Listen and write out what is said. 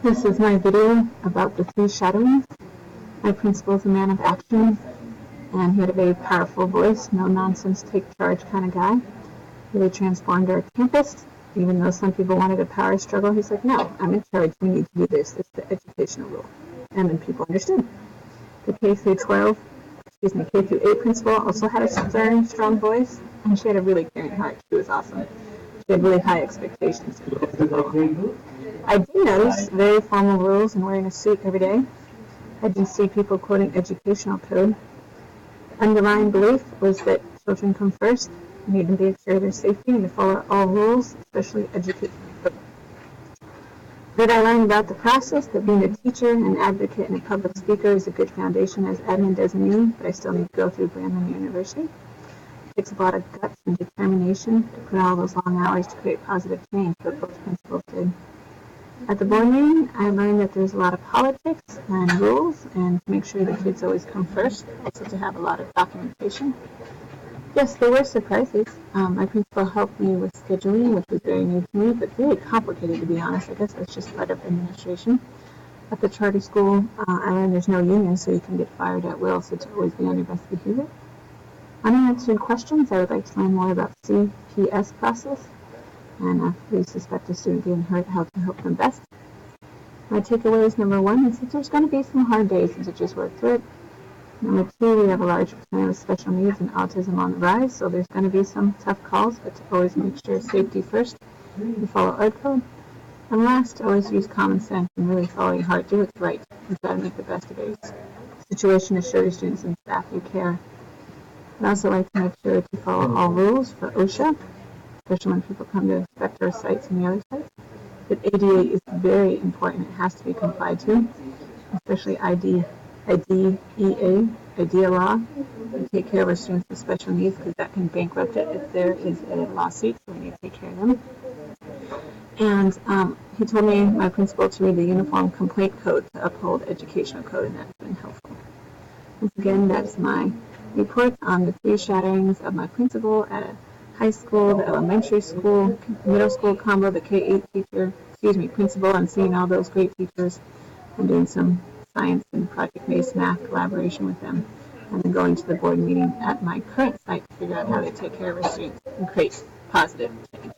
This is my video about the 3 shadowings. My principal is a man of action, and he had a very powerful voice, no nonsense, take charge kind of guy. He really transformed our campus. Even though some people wanted a power struggle, he's like, no, I'm in charge, we need to do this. It's the educational rule. And then people understood. The K through 8 principal also had a very strong voice, and she had a really caring heart. She was awesome. She had really high expectations. I did notice very formal rules and wearing a suit every day. I did see people quoting educational code. The underlying belief was that children come first. You need to be sure of their safety and to follow all rules, especially education. That I learned about the process, that being a teacher, an advocate, and a public speaker is a good foundation as admin designee, but I still need to go through Brandon University. It takes a lot of guts and determination to put all those long hours to create positive change, but both principals did. At the board meeting, I learned that there's a lot of politics and rules, and to make sure the kids always come first, also to have a lot of documentation. Yes, there were surprises. My principal helped me with scheduling, which was very new to me, but very complicated, to be honest. I guess that's just part of administration. At the charter school, I learned there's no union, so you can get fired at will, so to always be on your best behavior. Unanswered questions, I would like to learn more about CPS process, and if we suspect a student getting hurt, how to help them best. My takeaway is number 1 is that there's going to be some hard days and to just work through it. Number 2, we have a large percentage of special needs and autism on the rise, so there's going to be some tough calls, but to always make sure safety first and follow art code. And last, always use common sense and really follow your heart. Do what's right and try to make the best of every situation to show your students and staff you care. I'd also like to make sure to follow all rules for OSHA, especially when people come to inspect our sites and the other sites. But ADA is very important. It has to be complied to, especially IDEA law, and take care of our students with special needs because that can bankrupt it if there is a lawsuit, so we need to take care of them. And he told me, my principal, to read the Uniform Complaint Code to uphold educational code, and that's been helpful. Once again, that's my report on the 3 shadowings of my principal at a high school, the elementary school, middle school combo, the K-8 principal, and seeing all those great teachers and doing some science and project-based math collaboration with them, and then going to the board meeting at my current site to figure out how they take care of our students and create positive change.